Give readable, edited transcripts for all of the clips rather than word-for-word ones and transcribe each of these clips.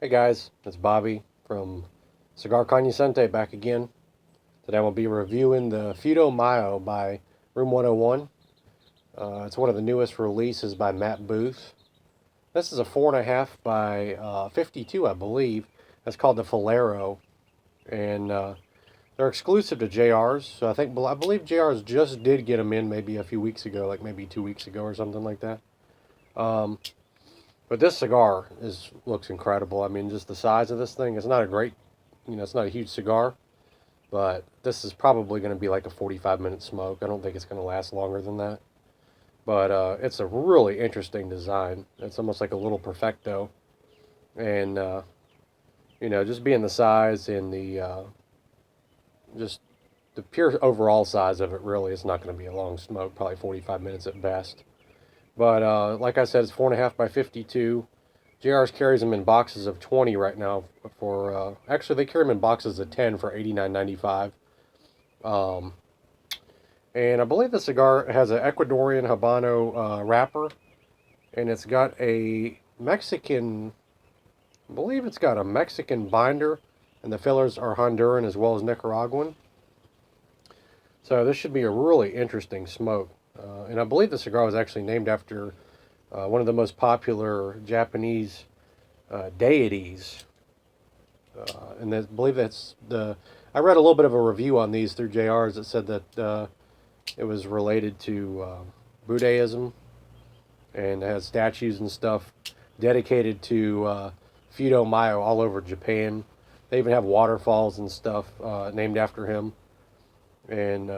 Hey guys, it's Bobby from Cigar Cognoscente back again. Today we'll be reviewing the Fudo Myoo by Room 101. It's one of the newest releases by Matt Booth. This is a 4.5 by 52, I believe. That's called the Falero, and they're exclusive to JRs. So I believe JRs just did get them in maybe a few weeks ago, like maybe 2 weeks ago or something like that. Um, but this cigar looks incredible. I mean, just the size of this thing. It's not a great, it's not a huge cigar, but this is probably going to be like a 45-minute smoke. I don't think it's going to last longer than that. But it's a really interesting design. It's almost like a little perfecto, and just being the size and just the pure overall size of it. Really, it's not going to be a long smoke. Probably 45 minutes at best. But like I said, it's 4.5 by 52. JR's carries them in boxes of 20 right now. Actually, they carry them in boxes of 10 for $89.95. Um, and I believe the cigar has an Ecuadorian Habano wrapper, and it's got a Mexican. I believe it's got a Mexican binder, and the fillers are Honduran as well as Nicaraguan. So this should be a really interesting smoke. And I believe the cigar was actually named after one of the most popular Japanese deities. And I believe that's the. I read a little bit of a review on these through JRs that said that it was related to Buddhism, and it has statues and stuff dedicated to Fudo Myoo all over Japan. They even have waterfalls and stuff named after him. And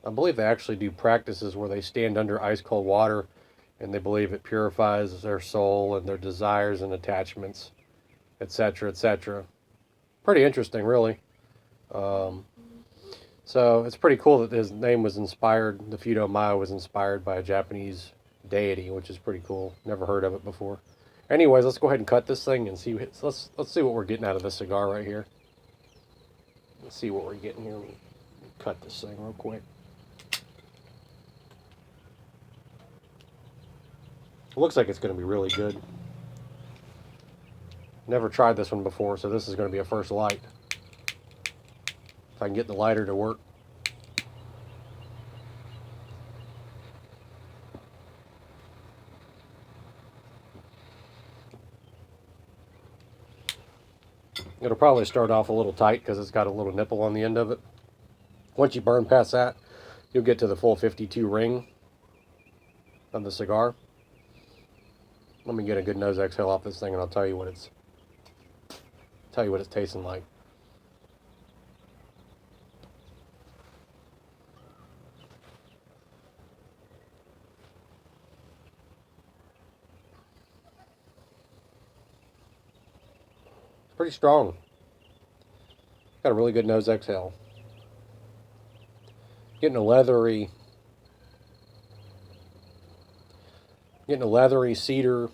I believe they actually do practices where they stand under ice cold water, and they believe it purifies their soul and their desires and attachments, etc., etc. Pretty interesting, really. Um, so it's pretty cool that his name was inspired. The Fudo Myoo was inspired by a Japanese deity, which is pretty cool. Never heard of it before. Anyways, let's go ahead and cut this thing and see. Let's see what we're getting out of this cigar right here. Let's see what we're getting here. Let me cut this thing real quick. It looks like it's going to be really good. Never tried this one before, so this is going to be a first light. If I can get the lighter to work. It'll probably start off a little tight because it's got a little nipple on the end of it. Once you burn past that, you'll get to the full 52 ring of the cigar. Let me get a good nose exhale off this thing, and I'll tell you what it's tasting like. It's pretty strong. Got a really good nose exhale. Getting a leathery cedar,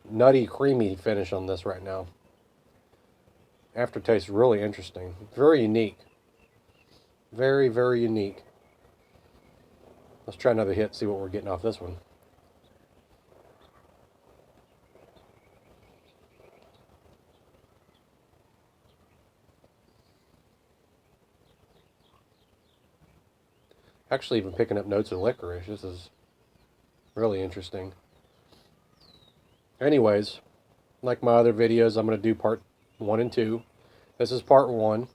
nutty, creamy finish on this right now. Aftertaste really interesting. Very unique. Very, very unique. Let's try another hit, see what we're getting off this one. Actually, even picking up notes of licorice. This is really interesting. Anyways, like my other videos, I'm going to do part 1 and 2. This is part 1.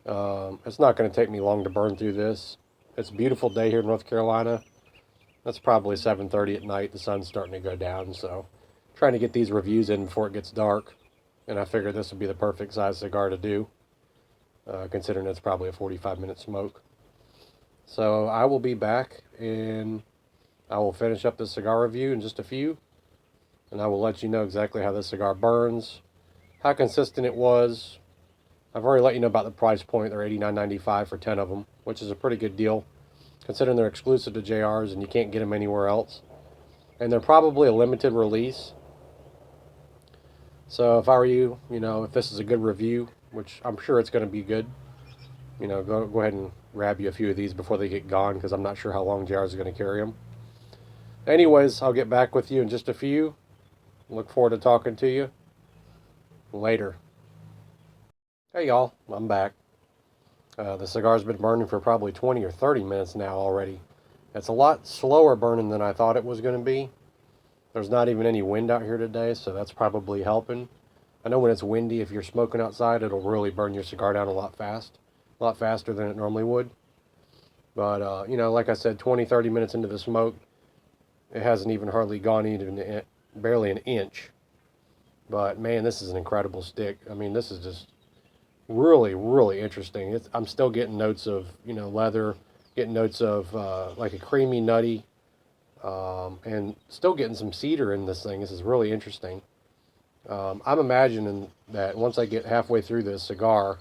It's not going to take me long to burn through this. It's a beautiful day here in North Carolina. That's probably 7:30 at night. The sun's starting to go down, so trying to get these reviews in before it gets dark. And I figured this would be the perfect size cigar to do, considering it's probably a 45-minute smoke. So I will be back, and I will finish up this cigar review in just a few, and I will let you know exactly how this cigar burns, how consistent it was. I've already let you know about the price point. They're $89.95 for 10 of them, which is a pretty good deal, considering they're exclusive to JRs and you can't get them anywhere else. And they're probably a limited release. So if I were you, if this is a good review, which I'm sure it's going to be good, go ahead and grab you a few of these before they get gone, because I'm not sure how long JRs are going to carry them. Anyways, I'll get back with you in just a few. Look forward to talking to you later. Hey y'all, I'm back. The cigar's been burning for probably 20 or 30 minutes now already. It's a lot slower burning than I thought it was going to be. There's not even any wind out here today, so that's probably helping. I know when it's windy, if you're smoking outside, it'll really burn your cigar down a lot faster than it normally would. But, you know, like I said, 20, 30 minutes into the smoke, it hasn't even hardly gone even barely an inch. But, man, this is an incredible stick. I mean, this is just really, really interesting. I'm still getting notes of, you know, leather, getting notes of like a creamy nutty, and still getting some cedar in this thing. This is really interesting. I'm imagining that once I get halfway through this cigar,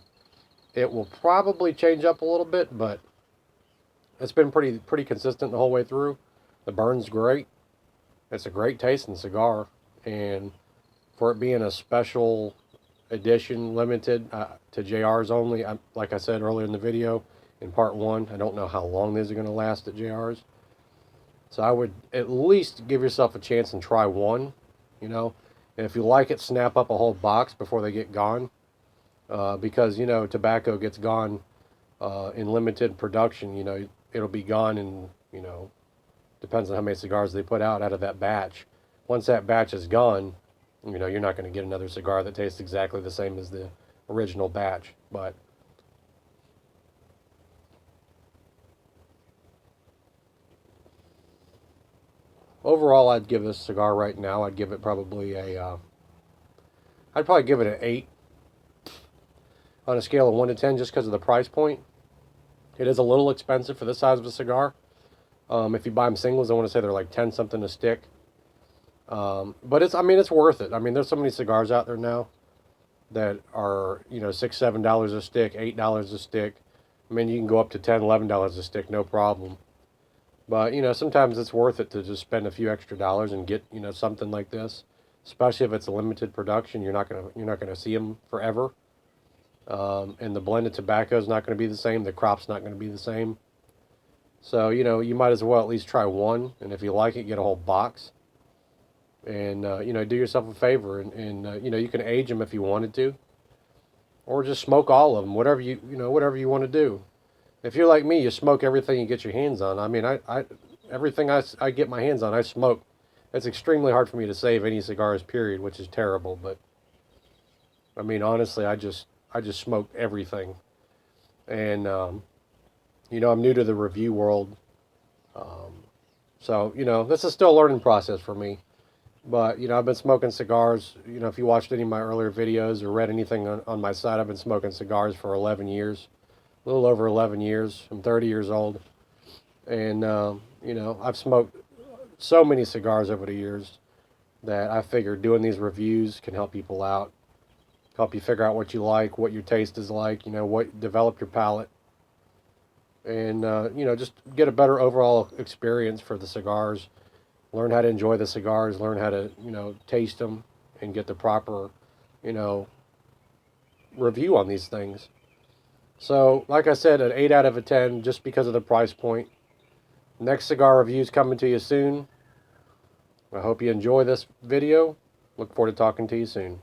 it will probably change up a little bit, but it's been pretty consistent the whole way through. The burn's great. It's a great tasting cigar, and for it being a special edition, limited to JRs only, like I said earlier in the video, in part 1, I don't know how long these are going to last at JRs. So I would at least give yourself a chance and try one, you know. And if you like it, snap up a whole box before they get gone. Because, you know, tobacco gets gone in limited production. You know, it'll be gone in, you know, depends on how many cigars they put out of that batch. Once that batch is gone, you know, you're not going to get another cigar that tastes exactly the same as the original batch. But overall, I'd give this cigar right now, I'd give it probably I'd probably give it an 8 on a scale of 1 to 10 just because of the price point. It is a little expensive for this size of a cigar. If you buy them singles, I want to say they're like 10 something a stick. But I mean, it's worth it. I mean, there's so many cigars out there now that are, you know, $6, $7 a stick, $8 a stick. I mean, you can go up to $10, $11 a stick, no problem. But, you know, sometimes it's worth it to just spend a few extra dollars and get, you know, something like this. Especially if it's a limited production, you're not gonna see them forever. And the blended tobacco is not going to be the same. The crop's not going to be the same. So, you know, you might as well at least try one. And if you like it, get a whole box. And, you know, do yourself a favor. And you know, you can age them if you wanted to. Or just smoke all of them. Whatever whatever you want to do. If you're like me, you smoke everything you get your hands on. I mean, everything I get my hands on, I smoke. It's extremely hard for me to save any cigars, period, which is terrible. But, I mean, honestly, I just smoke everything. And, you know, I'm new to the review world. So, you know, this is still a learning process for me. But, you know, I've been smoking cigars. You know, if you watched any of my earlier videos or read anything on my site, I've been smoking cigars for 11 years. A little over 11 years. I'm 30 years old. And, you know, I've smoked so many cigars over the years that I figured doing these reviews can help people out. Help you figure out what you like, what your taste is like, you know, develop your palate. And, you know, just get a better overall experience for the cigars. Learn how to enjoy the cigars, learn how to, you know, taste them and get the proper, you know, review on these things. So, like I said, an 8 out of a 10 just because of the price point. Next cigar review is coming to you soon. I hope you enjoy this video. Look forward to talking to you soon.